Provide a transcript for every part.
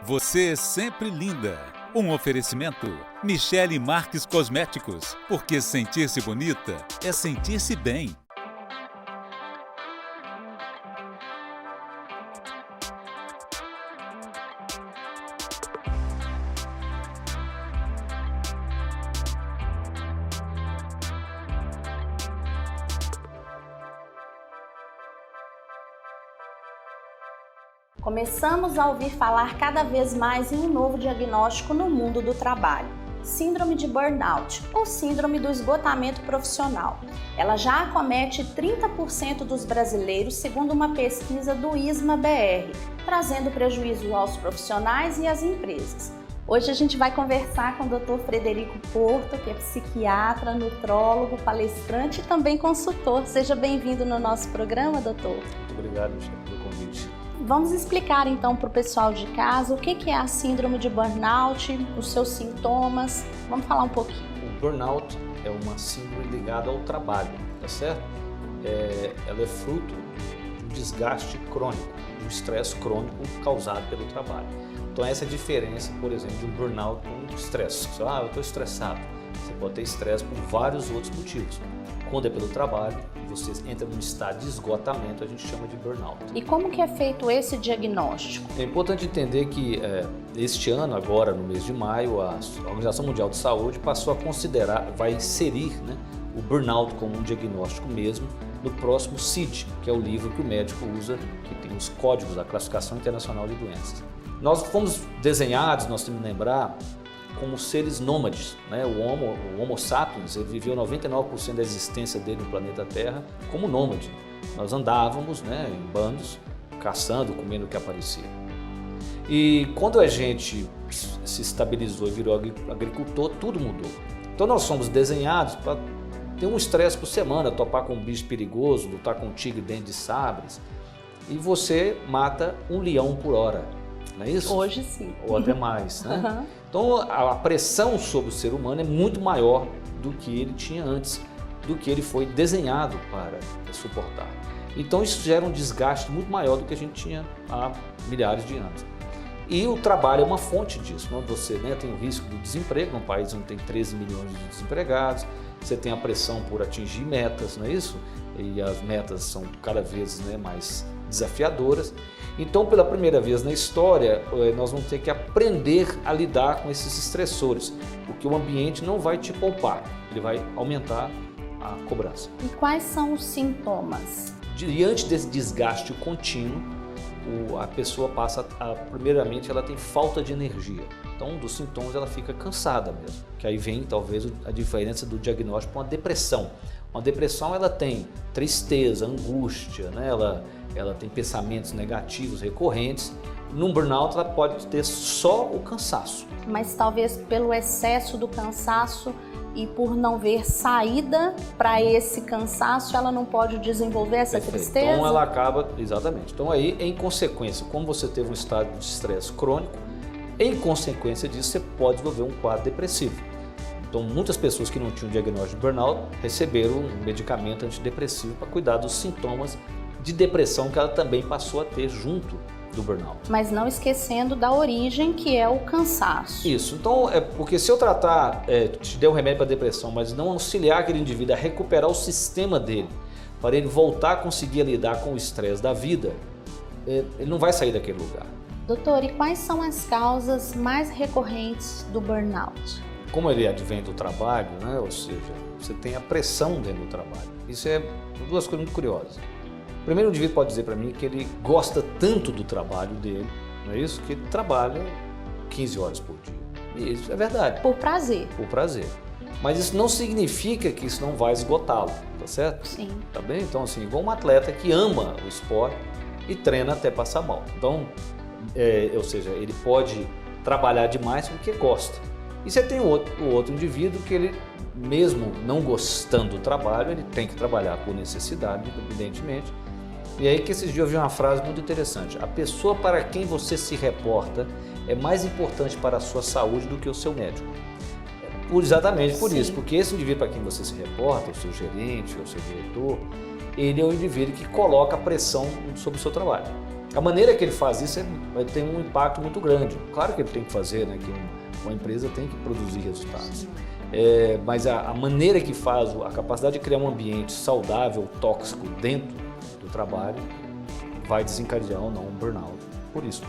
Você é sempre linda. Um oferecimento Michele Marques Cosméticos, porque sentir-se bonita é sentir-se bem. Começamos a ouvir falar cada vez mais em um novo diagnóstico no mundo do trabalho: síndrome de burnout, ou síndrome do esgotamento profissional. Ela já acomete 30% dos brasileiros, segundo uma pesquisa do ISMA-BR, trazendo prejuízo aos profissionais e às empresas. Hoje a gente vai conversar com o Dr. Frederico Porto, que é psiquiatra, nutrólogo, palestrante e também consultor. Seja bem-vindo no nosso programa, doutor. Muito obrigado, Michele, pelo convite. Vamos explicar então para o pessoal de casa o que é a síndrome de burnout, os seus sintomas. Vamos falar um pouquinho. O burnout é uma síndrome ligada ao trabalho, tá certo? Ela é fruto de um desgaste crônico, de um estresse crônico causado pelo trabalho. Então essa é a diferença, por exemplo, de um burnout com estresse. Eu estou estressado. Você pode ter estresse por vários outros motivos. Quando é pelo trabalho, você entra num estado de esgotamento, a gente chama de burnout. E como que é feito esse diagnóstico? É importante entender que este ano, agora no mês de maio, a Organização Mundial de Saúde passou a considerar, vai inserir, o burnout como um diagnóstico mesmo no próximo CID, que é o livro que o médico usa, que tem os códigos da Classificação Internacional de Doenças. Nós fomos desenhados, nós temos que lembrar, como seres nômades, O Homo sapiens, ele viveu 99% da existência dele no planeta Terra como nômade. Nós andávamos, em bandos, caçando, comendo o que aparecia. E quando a gente se estabilizou e virou agricultor, tudo mudou. Então nós somos desenhados para ter um estresse por semana, topar com um bicho perigoso, lutar com um tigre dente de sabres, e você mata um leão por hora. Não é isso? Hoje sim. Ou até mais, né? Então a pressão sobre o ser humano é muito maior do que ele tinha antes, do que ele foi desenhado para suportar. Então isso gera um desgaste muito maior do que a gente tinha há milhares de anos. E o trabalho é uma fonte disso. Você tem o risco do desemprego, num país onde tem 13 milhões de desempregados, você tem a pressão por atingir metas, não é isso? E as metas são cada vez mais desafiadoras. Então, pela primeira vez na história, nós vamos ter que aprender a lidar com esses estressores, porque o ambiente não vai te poupar, ele vai aumentar a cobrança. E quais são os sintomas? Diante desse desgaste contínuo, a pessoa passa primeiramente, ela tem falta de energia. Então, um dos sintomas, ela fica cansada mesmo, que aí vem talvez a diferença do diagnóstico com a depressão. Uma depressão, ela tem tristeza, angústia, ela tem pensamentos negativos recorrentes. Num burnout, ela pode ter só o cansaço. Mas talvez pelo excesso do cansaço e por não ver saída para esse cansaço, ela não pode desenvolver essa tristeza? Então ela acaba, exatamente. Então aí, em consequência, como você teve um estado de estresse crônico, em consequência disso, você pode desenvolver um quadro depressivo. Então, muitas pessoas que não tinham diagnóstico de burnout receberam um medicamento antidepressivo para cuidar dos sintomas de depressão que ela também passou a ter junto do burnout. Mas não esquecendo da origem, que é o cansaço. Isso. Então, porque se eu tratar, te der um remédio para depressão, mas não auxiliar aquele indivíduo a recuperar o sistema dele, para ele voltar a conseguir lidar com o estresse da vida, ele não vai sair daquele lugar. Doutor, e quais são as causas mais recorrentes do burnout? Como ele advém do trabalho, ou seja, você tem a pressão dentro do trabalho. Isso é duas coisas muito curiosas. Primeiro, o indivíduo pode dizer para mim que ele gosta tanto do trabalho dele, não é isso? Que ele trabalha 15 horas por dia. E isso é verdade. Por prazer. Por prazer. Mas isso não significa que isso não vai esgotá-lo, tá certo? Sim. Tá bem? Então, assim, igual um atleta que ama o esporte e treina até passar mal. Então, ou seja, ele pode trabalhar demais porque gosta. E você tem o outro indivíduo que ele, mesmo não gostando do trabalho, ele tem que trabalhar por necessidade, evidentemente. E aí que esses dias eu vi uma frase muito interessante: a pessoa para quem você se reporta é mais importante para a sua saúde do que o seu médico. Exatamente por isso, porque esse indivíduo para quem você se reporta, o seu gerente, o seu diretor, ele é o indivíduo que coloca a pressão sobre o seu trabalho. A maneira que ele faz isso vai ter um impacto muito grande. Claro que ele tem que fazer, né? Que uma empresa tem que produzir resultados. Mas a maneira que faz, a capacidade de criar um ambiente saudável, tóxico dentro do trabalho, vai desencadear ou não um burnout. Por isso,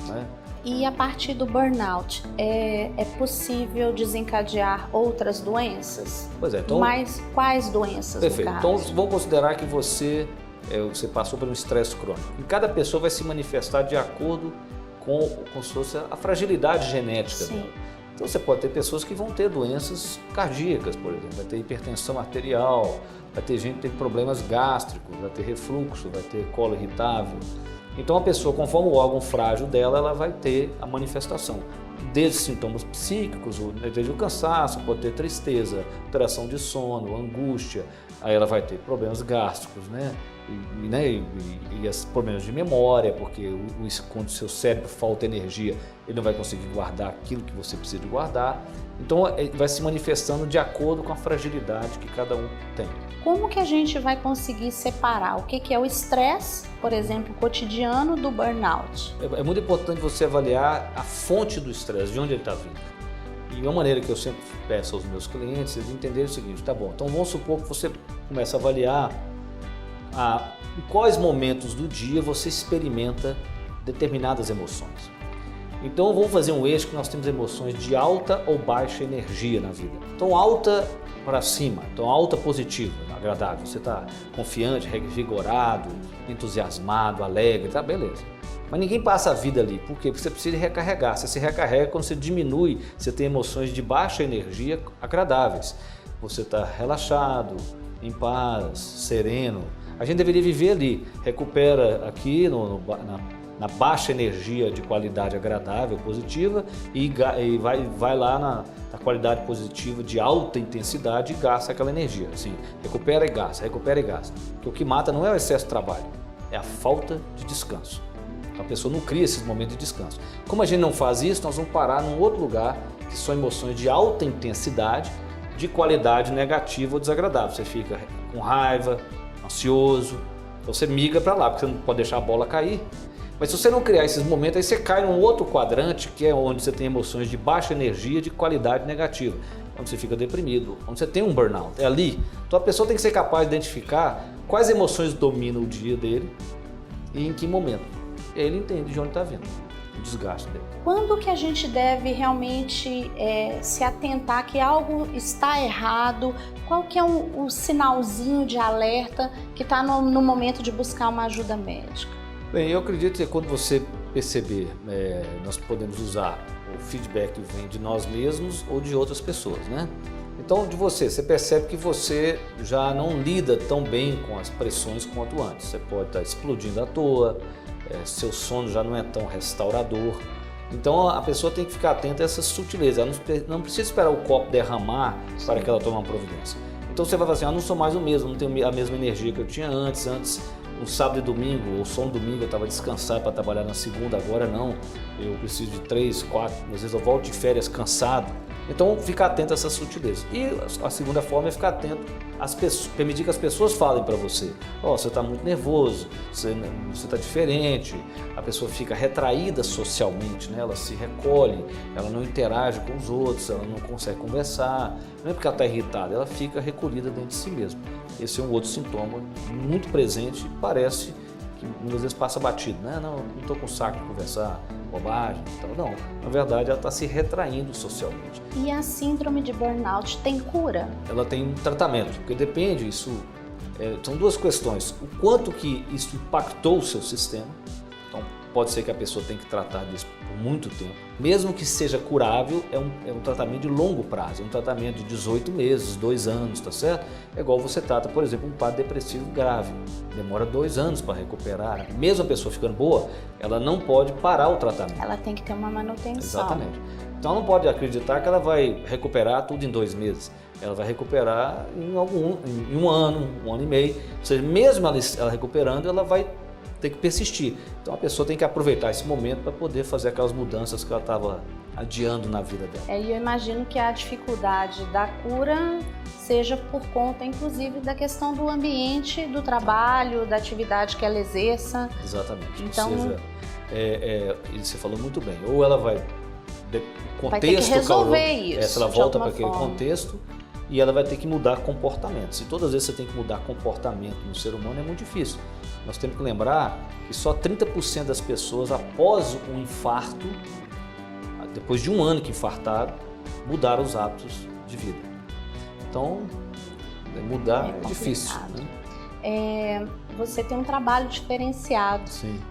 né? E a partir do burnout, é possível desencadear outras doenças? Pois é, então... Mas quais doenças, Perfeito. no caso? Então, vamos considerar que você passou por um estresse crônico. E cada pessoa vai se manifestar de acordo com se fosse a fragilidade genética dela. Então, você pode ter pessoas que vão ter doenças cardíacas, por exemplo, vai ter hipertensão arterial, vai ter gente que tem problemas gástricos, vai ter refluxo, vai ter colo irritável. Então, a pessoa, conforme o órgão frágil dela, ela vai ter a manifestação. Desde sintomas psíquicos, desde o cansaço, pode ter tristeza, alteração de sono, angústia, aí ela vai ter problemas gástricos, né? E os problemas de memória, porque quando o seu cérebro falta energia, ele não vai conseguir guardar aquilo que você precisa de guardar. Então, vai se manifestando de acordo com a fragilidade que cada um tem. Como que a gente vai conseguir separar o que é o estresse, por exemplo, cotidiano, do burnout? É muito importante você avaliar a fonte do estresse, de onde ele está vindo. E uma maneira que eu sempre peço aos meus clientes é de entender o seguinte: tá bom, então vamos supor que você começa a avaliar em quais momentos do dia você experimenta determinadas emoções. Então vamos fazer um eixo que nós temos emoções de alta ou baixa energia na vida. Então alta para cima, então alta positiva, agradável, você está confiante, revigorado, entusiasmado, alegre, tá beleza. Mas ninguém passa a vida ali, por quê? Porque você precisa recarregar, você se recarrega quando você diminui, você tem emoções de baixa energia agradáveis. Você está relaxado, em paz, sereno. A gente deveria viver ali, recupera aqui na baixa energia de qualidade agradável, positiva, e vai lá na qualidade positiva de alta intensidade e gasta aquela energia. Assim, recupera e gasta, recupera e gasta. Porque o que mata não é o excesso de trabalho, é a falta de descanso. A pessoa não cria esses momentos de descanso. Como a gente não faz isso, nós vamos parar num outro lugar, que são emoções de alta intensidade, de qualidade negativa ou desagradável. Você fica com raiva, ansioso, então você migra para lá, porque você não pode deixar a bola cair. Mas se você não criar esses momentos, aí você cai num outro quadrante, que é onde você tem emoções de baixa energia, de qualidade negativa, onde você fica deprimido, onde você tem um burnout. É ali. Então a pessoa tem que ser capaz de identificar quais emoções dominam o dia dele e em que momento. E aí ele entende de onde está vindo o desgaste dele. Quando que a gente deve realmente se atentar que algo está errado? Qual que é o sinalzinho de alerta que está no momento de buscar uma ajuda médica? Bem, eu acredito que quando você perceber, nós podemos usar o feedback que vem de nós mesmos ou de outras pessoas, né? Então, de você percebe que você já não lida tão bem com as pressões quanto antes. Você pode estar explodindo à toa, seu sono já não é tão restaurador. Então, a pessoa tem que ficar atenta a essas sutilezas. Ela não precisa esperar o copo derramar para que ela tome uma providência. Então, você vai falar assim: não sou mais o mesmo, não tenho a mesma energia que eu tinha antes. No sábado e domingo, ou só no domingo eu estava descansado para trabalhar na segunda, agora não. Eu preciso de 3, 4, às vezes eu volto de férias cansado. Então, ficar atento a essas sutilezas. E a segunda forma é ficar atento permitir que as pessoas falem para você: você está muito nervoso, você está diferente. A pessoa fica retraída socialmente, né? Ela se recolhe, ela não interage com os outros, ela não consegue conversar. Não é porque ela está irritada, ela fica recolhida dentro de si mesma. Esse é um outro sintoma muito presente e parece que muitas vezes passa batido, né? Não estou com saco de conversar, bobagem e tal. Não, na verdade ela está se retraindo socialmente. E a síndrome de burnout tem cura? Ela tem um tratamento, porque depende, são duas questões: o quanto que isso impactou o seu sistema. Então pode ser que a pessoa tenha que tratar disso por muito tempo. Mesmo que seja curável, é um tratamento de longo prazo, é um tratamento de 18 meses, 2 anos, tá certo? É igual você trata, por exemplo, um quadro depressivo grave. Demora 2 anos para recuperar. Mesmo a pessoa ficando boa, ela não pode parar o tratamento. Ela tem que ter uma manutenção. Exatamente. Então ela não pode acreditar que ela vai recuperar tudo em 2 meses. Ela vai recuperar em 1 ano, 1 ano e meio. Ou seja, mesmo ela recuperando, ela vai tem que persistir. Então a pessoa tem que aproveitar esse momento para poder fazer aquelas mudanças que ela estava adiando na vida dela. E eu imagino que a dificuldade da cura seja por conta, inclusive, da questão do ambiente, do trabalho, da atividade que ela exerça. Exatamente. Então, ou seja, você falou muito bem, ou ela vai vai ter que resolver isso. Se ela volta para aquele contexto, e ela vai ter que mudar comportamentos. E todas as vezes você tem que mudar comportamento no ser humano é muito difícil. Nós temos que lembrar que só 30% das pessoas após um infarto, depois de um ano que infartaram, mudaram os hábitos de vida. Então, mudar é difícil. Né? Você tem um trabalho diferenciado Sim.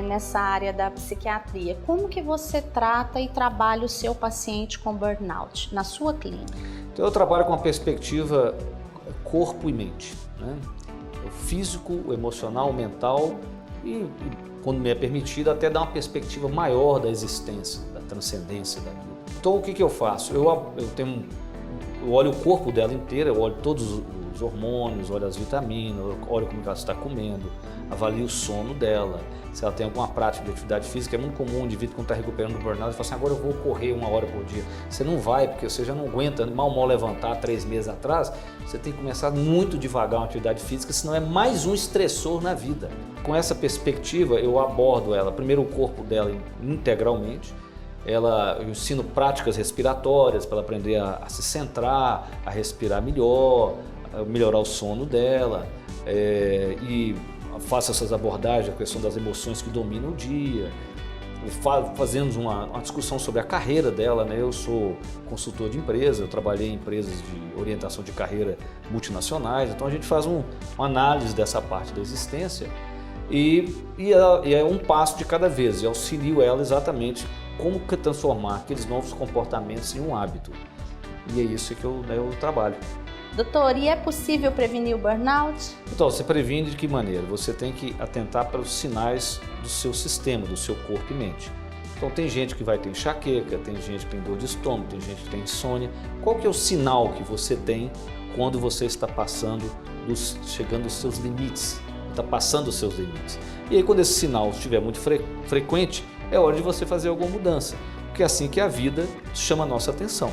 Nessa área da psiquiatria. Como que você trata e trabalha o seu paciente com burnout na sua clínica? Então, eu trabalho com a perspectiva corpo e mente, né? O físico, o emocional, o mental e, quando me é permitido, até dar uma perspectiva maior da existência, da transcendência da vida. Então, o que eu faço? Eu olho o corpo dela inteiro, eu olho todos os hormônios, olho as vitaminas, olho como ela está comendo, avalio o sono dela, se ela tem alguma prática de atividade física. É muito comum o indivíduo, quando está recuperando do burnout, fala assim, agora eu vou correr 1 hora por dia. Você não vai, porque você já não aguenta mal levantar 3 meses atrás, você tem que começar muito devagar uma atividade física, senão é mais um estressor na vida. Com essa perspectiva, eu abordo ela, primeiro o corpo dela integralmente, eu ensino práticas respiratórias para ela aprender a se centrar, a respirar melhor, a melhorar o sono dela, e faço essas abordagens, a questão das emoções que dominam o dia. Fazemos uma discussão sobre a carreira dela, né? Eu sou consultor de empresa, eu trabalhei em empresas de orientação de carreira multinacionais, então a gente faz uma análise dessa parte da existência e é um passo de cada vez, e auxilio ela exatamente como transformar aqueles novos comportamentos em um hábito. E é isso que eu trabalho. Doutor, e é possível prevenir o burnout? Então, você previne de que maneira? Você tem que atentar para os sinais do seu sistema, do seu corpo e mente. Então, tem gente que vai ter enxaqueca, tem gente que tem dor de estômago, tem gente que tem insônia. Qual que é o sinal que você tem quando você está chegando aos seus limites? Está passando os seus limites. E aí, quando esse sinal estiver muito frequente, é hora de você fazer alguma mudança. Porque é assim que a vida chama a nossa atenção.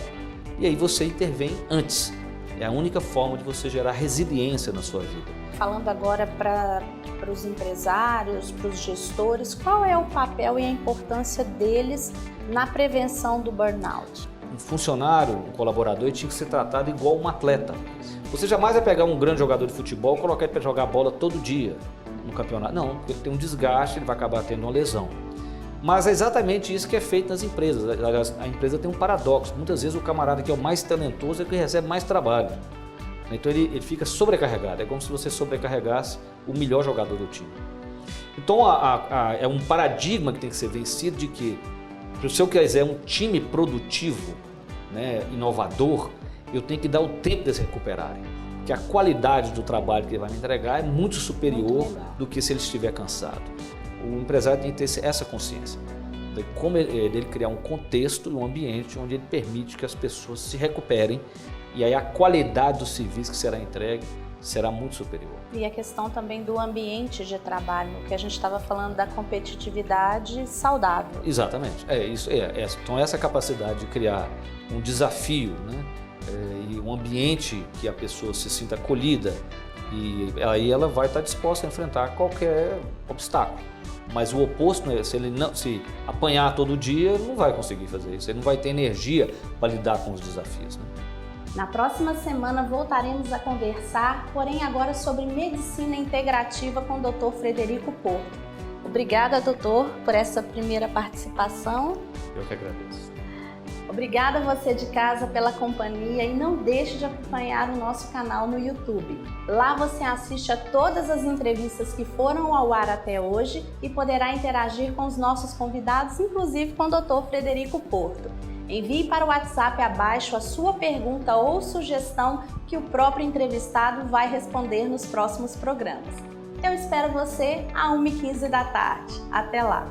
E aí você intervém antes. É a única forma de você gerar resiliência na sua vida. Falando agora para os empresários, para os gestores, qual é o papel e a importância deles na prevenção do burnout? Um funcionário, um colaborador, ele tinha que ser tratado igual um atleta. Você jamais vai pegar um grande jogador de futebol e colocar ele para jogar bola todo dia no campeonato. Não, porque ele tem um desgaste, ele vai acabar tendo uma lesão. Mas é exatamente isso que é feito nas empresas. A empresa tem um paradoxo. Muitas vezes o camarada que é o mais talentoso é que recebe mais trabalho. Então ele fica sobrecarregado. É como se você sobrecarregasse o melhor jogador do time. Então é um paradigma que tem que ser vencido de que, se eu quiser um time produtivo, né, inovador, eu tenho que dar o tempo de se recuperarem. Porque a qualidade do trabalho que ele vai me entregar é muito superior do que se ele estiver cansado. O empresário tem que ter essa consciência de como ele criar um contexto e um ambiente onde ele permite que as pessoas se recuperem, e aí a qualidade do serviço que será entregue será muito superior. E a questão também do ambiente de trabalho, que a gente estava falando da competitividade saudável. Exatamente, isso. Então essa capacidade de criar um desafio, né? E um ambiente que a pessoa se sinta acolhida, e aí ela vai estar disposta a enfrentar qualquer obstáculo. Mas o oposto, né? Se apanhar todo dia, ele não vai conseguir fazer isso, ele não vai ter energia para lidar com os desafios, né? Na próxima semana voltaremos a conversar, porém agora sobre medicina integrativa com o Dr. Frederico Porto. Obrigada, doutor, por essa primeira participação. Eu que agradeço. Obrigada a você de casa pela companhia e não deixe de acompanhar o nosso canal no YouTube. Lá você assiste a todas as entrevistas que foram ao ar até hoje e poderá interagir com os nossos convidados, inclusive com o Dr. Frederico Porto. Envie para o WhatsApp abaixo a sua pergunta ou sugestão que o próprio entrevistado vai responder nos próximos programas. Eu espero você às 1h15 da tarde. Até lá!